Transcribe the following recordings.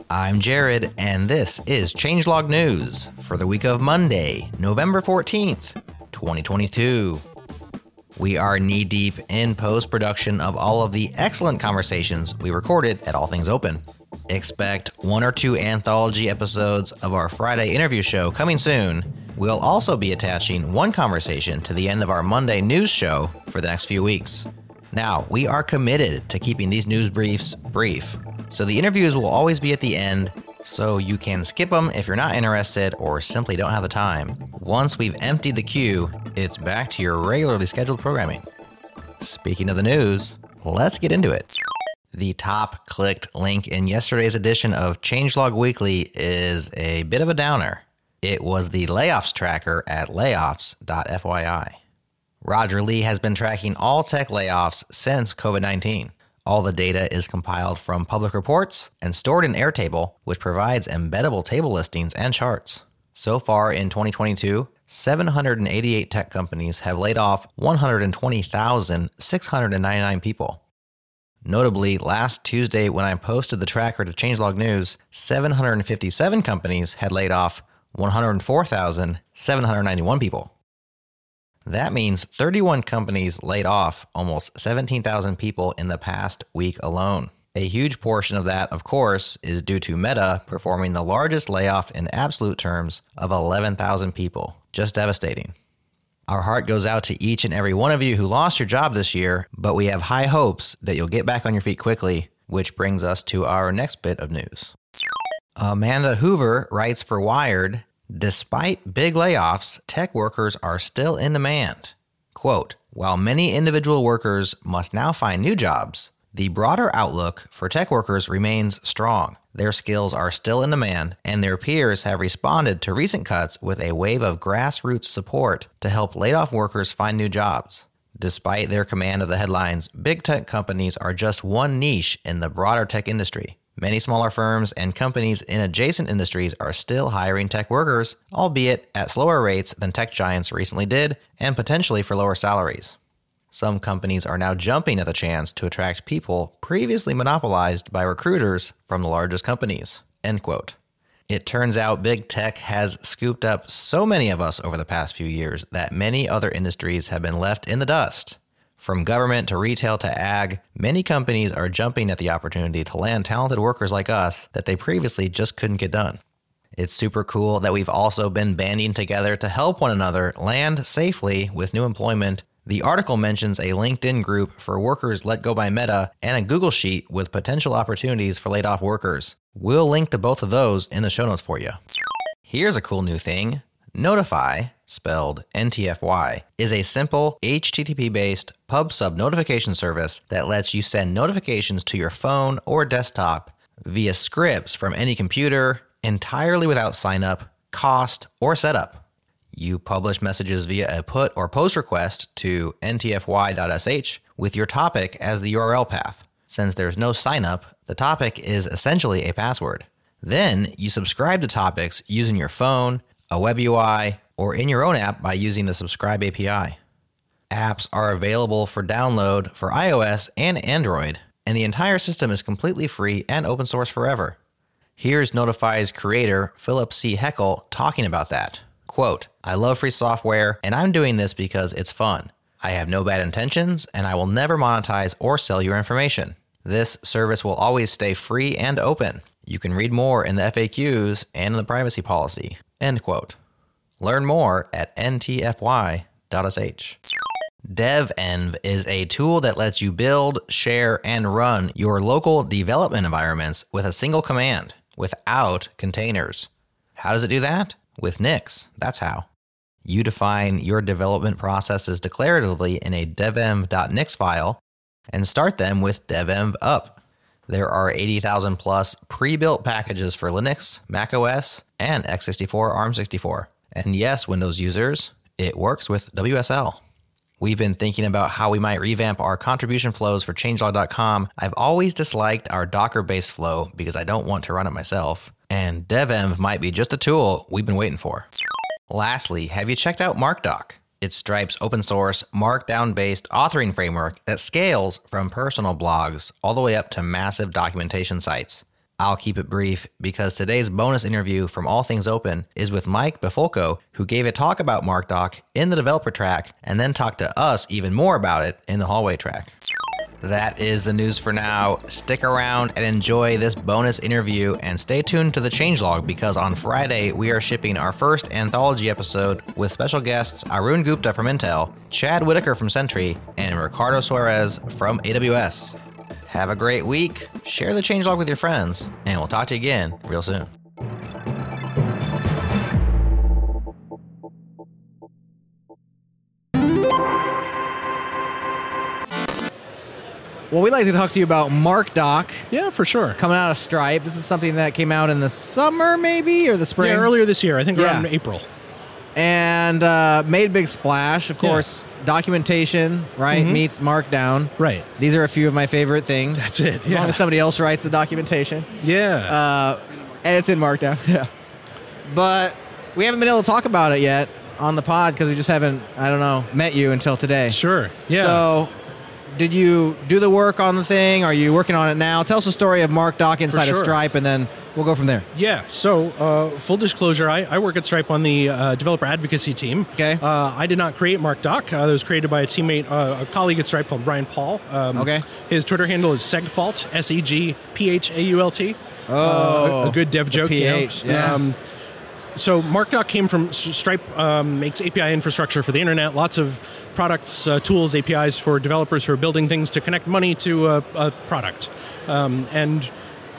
I'm Jared, and this is Changelog News for the week of Monday, November 14th, 2022. We are knee-deep in post-production of all of the excellent conversations we recorded at All Things Open. Expect 1 or 2 anthology episodes of our Friday interview show coming soon. We'll also be attaching one conversation to the end of our Monday news show for the next few weeks. Now, we are committed to keeping these news briefs brief, so the interviews will always be at the end, so you can skip them if you're not interested or simply don't have the time. Once we've emptied the queue, it's back to your regularly scheduled programming. Speaking of the news, let's get into it. The top clicked link in yesterday's edition of Changelog Weekly is a bit of a downer. It was the layoffs tracker at layoffs.fyi. Roger Lee has been tracking all tech layoffs since COVID-19. All the data is compiled from public reports and stored in Airtable, which provides embeddable table listings and charts. So far in 2022, 788 tech companies have laid off 120,699 people. Notably, last Tuesday when I posted the tracker to Changelog News, 757 companies had laid off 104,791 people. That means 31 companies laid off almost 17,000 people in the past week alone. A huge portion of that, of course, is due to Meta performing the largest layoff in absolute terms of 11,000 people. Just devastating. Our heart goes out to each and every one of you who lost your job this year, but we have high hopes that you'll get back on your feet quickly, which brings us to our next bit of news. Amanda Hoover writes for Wired, despite big layoffs, tech workers are still in demand. Quote, while many individual workers must now find new jobs, the broader outlook for tech workers remains strong. Their skills are still in demand, and their peers have responded to recent cuts with a wave of grassroots support to help laid-off workers find new jobs. Despite their command of the headlines, big tech companies are just one niche in the broader tech industry. Many smaller firms and companies in adjacent industries are still hiring tech workers, albeit at slower rates than tech giants recently did, and potentially for lower salaries. Some companies are now jumping at the chance to attract people previously monopolized by recruiters from the largest companies. End quote. It turns out big tech has scooped up so many of us over the past few years that many other industries have been left in the dust. From government to retail to ag, many companies are jumping at the opportunity to land talented workers like us that they previously just couldn't get done. It's super cool that we've also been banding together to help one another land safely with new employment. The article mentions a LinkedIn group for workers let go by Meta and a Google Sheet with potential opportunities for laid-off workers. We'll link to both of those in the show notes for you. Here's a cool new thing. ntfy, spelled ntfy, is a simple HTTP-based pub/sub notification service that lets you send notifications to your phone or desktop via scripts from any computer, entirely without sign-up, cost, or setup. You publish messages via a put or post request to ntfy.sh with your topic as the URL path. Since there's no sign-up, the topic is essentially a password. Then you subscribe to topics using your phone, a web UI, or in your own app by using the Subscribe API. Apps are available for download for iOS and Android, and the entire system is completely free and open source forever. Here's ntfy's creator, Philip C. Heckel, talking about that. Quote, I love free software, and I'm doing this because it's fun. I have no bad intentions, and I will never monetize or sell your information. This service will always stay free and open. You can read more in the FAQs and in the privacy policy. End quote. Learn more at ntfy.sh. Devenv is a tool that lets you build, share, and run your local development environments with a single command, without containers. How does it do that? With Nix. That's how. You define your development processes declaratively in a devenv.nix file and start them with devenv up. There are 80,000 plus pre-built packages for Linux, macOS, and x64, ARM64. And yes, Windows users, it works with WSL. We've been thinking about how we might revamp our contribution flows for changelog.com. I've always disliked our Docker-based flow because I don't want to run it myself. And devenv might be just a tool we've been waiting for. Lastly, have you checked out Markdoc? It's Stripe's open source, Markdown-based authoring framework that scales from personal blogs all the way up to massive documentation sites. I'll keep it brief because today's bonus interview from All Things Open is with Mike Bifulco, who gave a talk about Markdoc in the developer track and then talked to us even more about it in the hallway track. That is the news for now. Stick around and enjoy this bonus interview and stay tuned to the changelog because on Friday we are shipping our first anthology episode with special guests Arun Gupta from Intel, Chad Whitaker from Sentry, and Ricardo Suarez from AWS. Have a great week, share the changelog with your friends, and we'll talk to you again real soon. Well, we'd like to talk to you about Markdoc. Yeah, for sure. Coming out of Stripe. This is something that came out in the summer, maybe, or the spring? Yeah, earlier this year. I think around April. And made a big splash. Of course, documentation, right, meets Markdown. Right. These are a few of my favorite things. That's it. As long as somebody else writes the documentation. Yeah. And it's in Markdown. Yeah. But we haven't been able to talk about it yet on the pod because we just haven't, met you until today. Sure. Yeah. So did you do the work on the thing? Are you working on it now? Tell us the story of Markdoc inside of Stripe, and then we'll go from there. Yeah, so full disclosure, I work at Stripe on the developer advocacy team. Okay. I did not create Markdoc. It was created by a teammate, a colleague at Stripe called Brian Paul. Okay. His Twitter handle is Segfault, SEGPHAULT. Oh, a good dev joke. PH, yes. So Markdoc came from Stripe, makes API infrastructure for the internet, lots of products, tools, APIs for developers who are building things to connect money to a product. And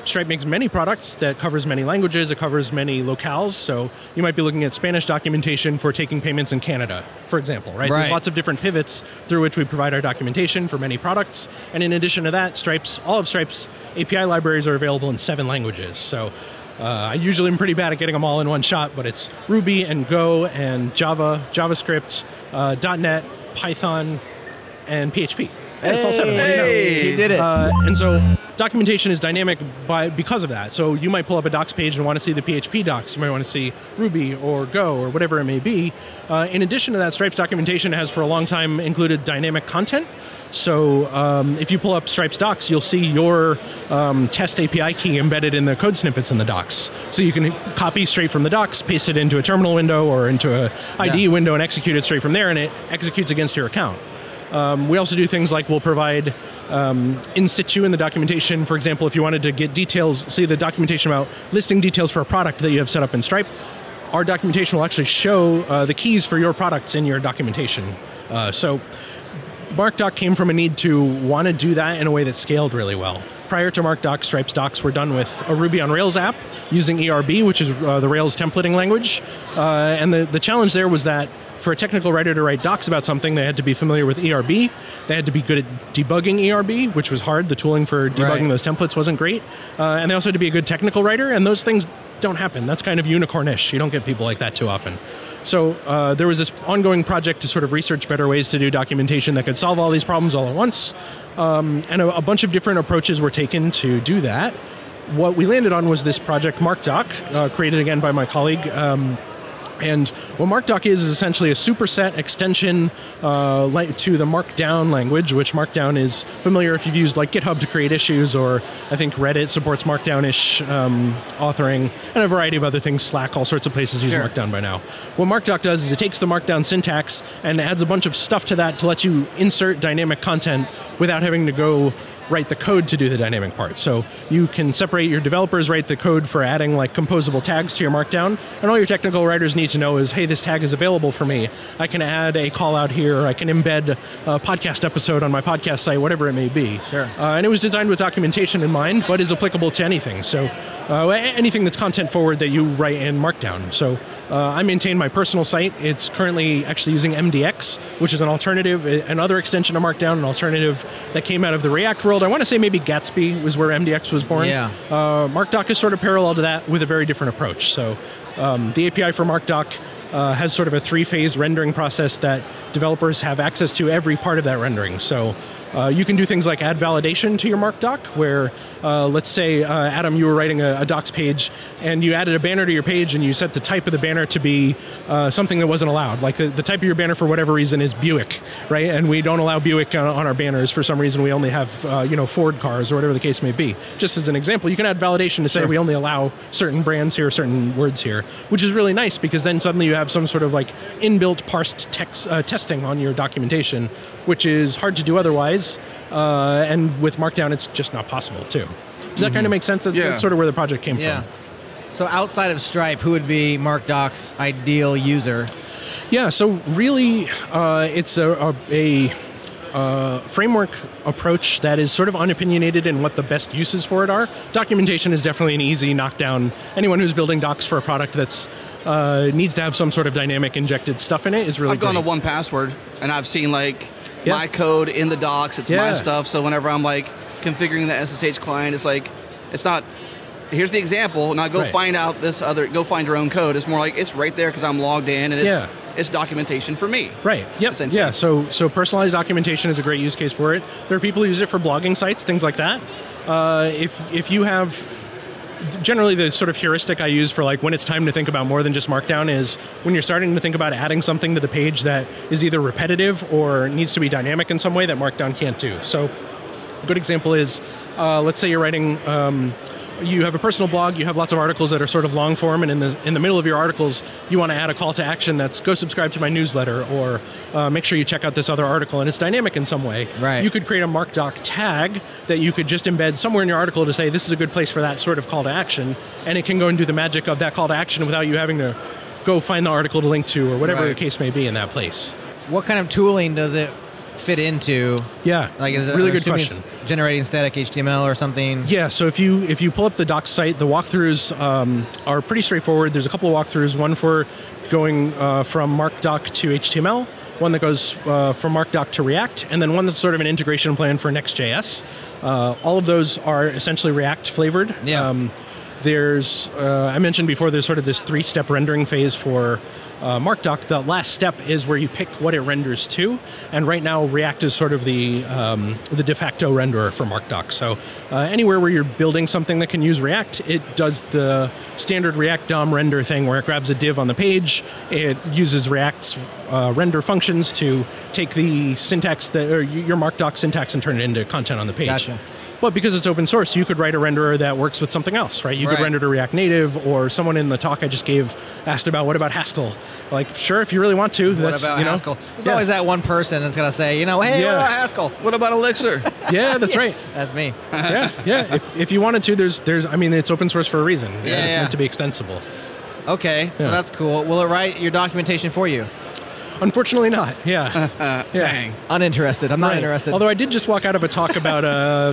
Stripe makes many products that covers many languages, it covers many locales, so you might be looking at Spanish documentation for taking payments in Canada, for example, right? There's lots of different pivots through which we provide our documentation for many products, and in addition to that, all of Stripe's API libraries are available in 7 languages, so I usually am pretty bad at getting them all in one shot, but it's Ruby and Go and Java, JavaScript, .NET, Python, and PHP. Yeah, it's all 7. Hey, you did it. And so documentation is dynamic because of that. So you might pull up a docs page and want to see the PHP docs. You might want to see Ruby or Go or whatever it may be. In addition to that, Stripe's documentation has for a long time included dynamic content. So if you pull up Stripe's docs, you'll see your test API key embedded in the code snippets in the docs. So you can copy straight from the docs, paste it into a terminal window or into a IDE window and execute it straight from there, and it executes against your account. We also do things like we'll provide in situ in the documentation. For example, if you wanted to get details, see the documentation about listing details for a product that you have set up in Stripe, our documentation will actually show the keys for your products in your documentation. So Markdoc came from a need to want to do that in a way that scaled really well. Prior to Markdoc, Stripe's docs were done with a Ruby on Rails app using ERB, which is the Rails templating language. And the challenge there was that for a technical writer to write docs about something, they had to be familiar with ERB. They had to be good at debugging ERB, which was hard. The tooling for debugging those templates wasn't great. And they also had to be a good technical writer, and those things don't happen. That's kind of unicornish. You don't get people like that too often. So there was this ongoing project to sort of research better ways to do documentation that could solve all these problems all at once. And a bunch of different approaches were taken to do that. What we landed on was this project Markdoc, created again by my colleague. And what Markdoc is essentially a superset extension to the Markdown language, which Markdown is familiar if you've used like GitHub to create issues, or I think Reddit supports Markdown-ish authoring, and a variety of other things. Slack, all sorts of places use Markdown by now. What Markdoc does is it takes the Markdown syntax and adds a bunch of stuff to that to let you insert dynamic content without having to go write the code to do the dynamic part. So you can separate your developers, write the code for adding like composable tags to your Markdown, and all your technical writers need to know is, hey, this tag is available for me. I can add a call out here, I can embed a podcast episode on my podcast site, whatever it may be. And it was designed with documentation in mind, but is applicable to anything. So anything that's content forward that you write in Markdown. So I maintain my personal site. It's currently actually using MDX, which is an alternative, another extension of Markdown, an alternative that came out of the React world. I want to say maybe Gatsby was where MDX was born. Markdoc is sort of parallel to that with a very different approach. So the API for Markdoc has sort of a 3-phase rendering process that developers have access to every part of that rendering. So You can do things like add validation to your Markdoc, where let's say, Adam, you were writing a docs page, and you added a banner to your page, and you set the type of the banner to be something that wasn't allowed. Like the type of your banner, for whatever reason, is Buick, right? And we don't allow Buick on our banners. For some reason, we only have Ford cars, or whatever the case may be. Just as an example, you can add validation to say we only allow certain brands here, certain words here, which is really nice, because then suddenly you have some sort of like inbuilt parsed text testing on your documentation, which is hard to do otherwise. And with Markdown, it's just not possible too. Does that kind of make sense? That's sort of where the project came from. So outside of Stripe, who would be Markdoc's ideal user? Yeah, so really, it's a framework approach that is sort of unopinionated in what the best uses for it are. Documentation is definitely an easy knockdown. Anyone who's building docs for a product that's needs to have some sort of dynamic injected stuff in it is really I've gone to 1Password, and I've seen like my code in the docs. It's my stuff. So whenever I'm like configuring the SSH client, it's like, it's not, here's the example, now go find out this other, go find your own code. It's more like, it's right there because I'm logged in, and it's documentation for me. Right. Yep. Yeah. So personalized documentation is a great use case for it. There are people who use it for blogging sites, things like that. If you have, generally the sort of heuristic I use for like when it's time to think about more than just Markdown is when you're starting to think about adding something to the page that is either repetitive or needs to be dynamic in some way that Markdown can't do. So a good example is, let's say you're writing, you have a personal blog, you have lots of articles that are sort of long form, and in the middle of your articles, you want to add a call to action that's go subscribe to my newsletter, or make sure you check out this other article, and it's dynamic in some way. Right. You could create a Markdoc tag that you could just embed somewhere in your article to say this is a good place for that sort of call to action, and it can go and do the magic of that call to action without you having to go find the article to link to, or whatever the case may be in that place. What kind of tooling does it fit into? Yeah, like, is it really good question. Generating static HTML or something? Yeah, so if you pull up the docs site, the walkthroughs are pretty straightforward. There's a couple of walkthroughs, one for going from Markdoc to HTML, one that goes from Markdoc to React, and then one that's sort of an integration plan for Next.js. All of those are essentially React flavored. Yeah. There's, I mentioned before, there's sort of this 3-step rendering phase for Markdoc. The last step is where you pick what it renders to, and right now React is sort of the de facto renderer for Markdoc. So anywhere where you're building something that can use React, it does the standard React DOM render thing where it grabs a div on the page, it uses React's render functions to take the syntax, or your Markdoc syntax, and turn it into content on the page. Gotcha. But because it's open source, you could write a renderer that works with something else, right? You could render to React Native, or someone in the talk I just gave asked about, what about Haskell? Like, sure, if you really want to. What about Haskell? There's always that one person that's going to say, hey, what about Haskell? What about Elixir? Yeah, that's right. That's me. Yeah. If you wanted to, there's I mean, it's open source for a reason. It's meant to be extensible. Okay, so that's cool. Will it write your documentation for you? Unfortunately not, yeah. Dang. Uninterested. I'm not interested. Although I did just walk out of a talk about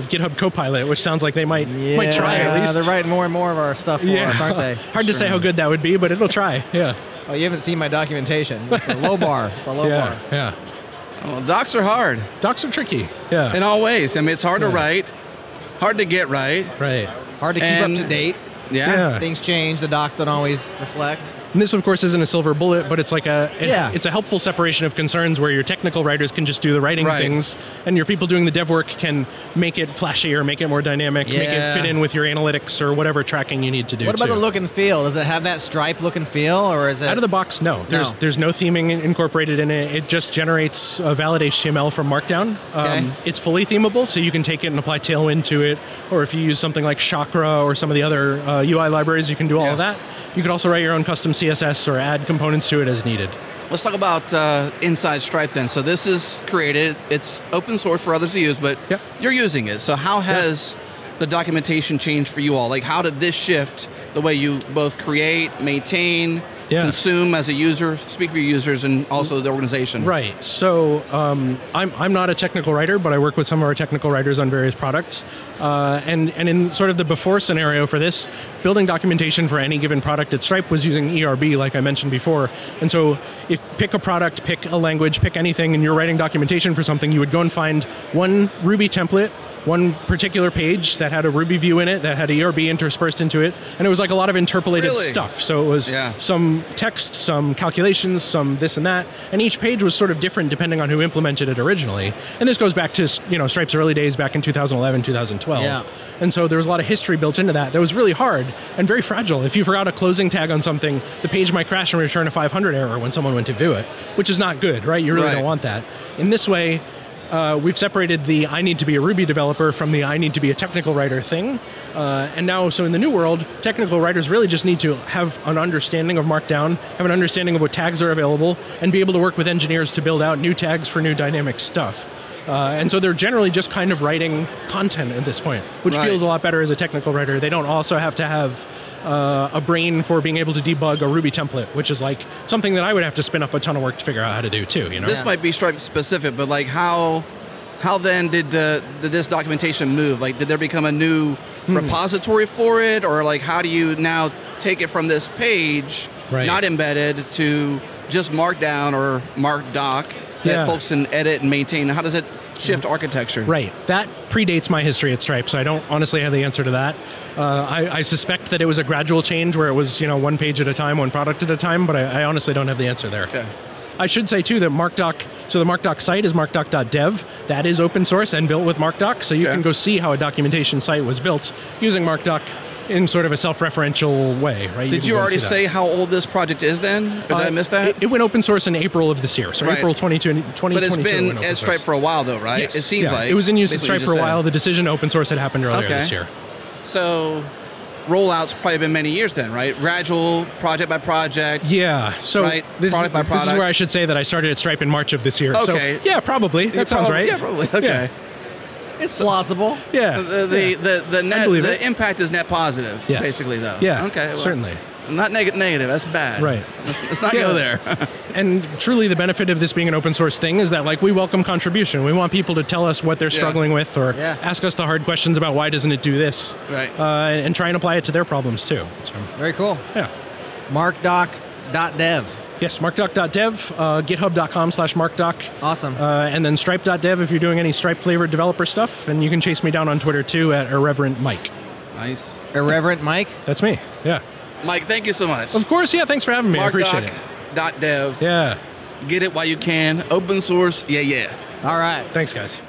GitHub Copilot, which sounds like they might try at least. They're writing more and more of our stuff for us, aren't they? Hard to say how good that would be, but it'll try, yeah. Oh, you haven't seen my documentation. It's a low bar. It's a low bar. Yeah. Well, docs are hard. Docs are tricky, yeah. In all ways. I mean, it's hard to write, hard to get right. Right. Hard to keep up to date. Yeah. Things change. The docs don't always reflect. And this, of course, isn't a silver bullet, but it's like it's a helpful separation of concerns where your technical writers can just do the writing things, and your people doing the dev work can make it flashy or make it more dynamic, make it fit in with your analytics or whatever tracking you need to do. What about the look and feel? Does it have that Stripe look and feel, or is it out of the box? No, there's no theming incorporated in it. It just generates a valid HTML from Markdown. It's fully themable, so you can take it and apply Tailwind to it, or if you use something like Chakra or some of the other UI libraries, you can do all of that. You could also write your own custom CSS or add components to it as needed. Let's talk about inside Stripe then. So this is created, it's open source for others to use, but you're using it. So how has the documentation changed for you all? Like, how did this shift the way you both create, maintain, consume as a user, speak for your users, and also the organization? Right. So I'm not a technical writer, but I work with some of our technical writers on various products. And in sort of the before scenario for this, building documentation for any given product at Stripe was using ERB, like I mentioned before. And so if pick a product, pick a language, pick anything, and you're writing documentation for something, you would go and find one Ruby template one particular page that had a Ruby view in it that had ERB interspersed into it, and it was like a lot of interpolated stuff. So it was some text, some calculations, some this and that, and each page was sort of different depending on who implemented it originally. And this goes back to Stripe's early days back in 2011, 2012. Yeah. And so there was a lot of history built into that was really hard and very fragile. If you forgot a closing tag on something, the page might crash and return a 500 error when someone went to view it, which is not good, right? You really don't want that. In this way, we've separated the I need to be a Ruby developer from the I need to be a technical writer thing. And now, so in the new world, technical writers really just need to have an understanding of Markdown, have an understanding of what tags are available, and be able to work with engineers to build out new tags for new dynamic stuff. And so they're generally just kind of writing content at this point, which feels a lot better as a technical writer. They don't also have to have a brain for being able to debug a Ruby template, which is like something that I would have to spin up a ton of work to figure out how to do too. This might be Stripe specific, but like how then did this documentation move? Like, did there become a new repository for it, or like how do you now take it from this page, not embedded, to just Markdown or Markdoc that folks can edit and maintain? How does it shift architecture? Right. That predates my history at Stripe, so I don't honestly have the answer to that. I suspect that it was a gradual change where it was one page at a time, one product at a time, but I honestly don't have the answer there. Okay. I should say too that Markdoc, so the Markdoc site is markdoc.dev. That is open source and built with Markdoc, so you can go see how a documentation site was built using Markdoc in sort of a self-referential way, right? Did you already say how old this project is then? Or did I miss that? It went open source in April of this year, so April 2022. But it's been at Stripe for a while though, right? Yes. It seems like. It was in use at Stripe for a while. The decision to open source had happened earlier this year. So rollout's probably been many years then, right? Gradual, project by project. Yeah. So product by product. This is where I should say that I started at Stripe in March of this year. Okay. So, yeah, probably. That sounds right. Yeah, probably. Okay. Yeah. It's plausible. Yeah. The impact is net positive, basically, though. Yeah. Okay. Well, certainly. Not negative. That's bad. Right. Let's not go there. And truly, the benefit of this being an open source thing is that, like, we welcome contribution. We want people to tell us what they're struggling with, or ask us the hard questions about why doesn't it do this, and try and apply it to their problems too. So, very cool. Yeah. Markdoc.dev. Yes, markdoc.dev, github.com/markdoc. Awesome. And then stripe.dev if you're doing any Stripe-flavored developer stuff. And you can chase me down on Twitter, too, at Irreverent Mike. Nice. Irreverent Mike? That's me, yeah. Mike, thank you so much. Of course, yeah, thanks for having me. I appreciate it. Markdoc.dev. Yeah. Get it while you can. Open source, yeah. All right. Thanks, guys.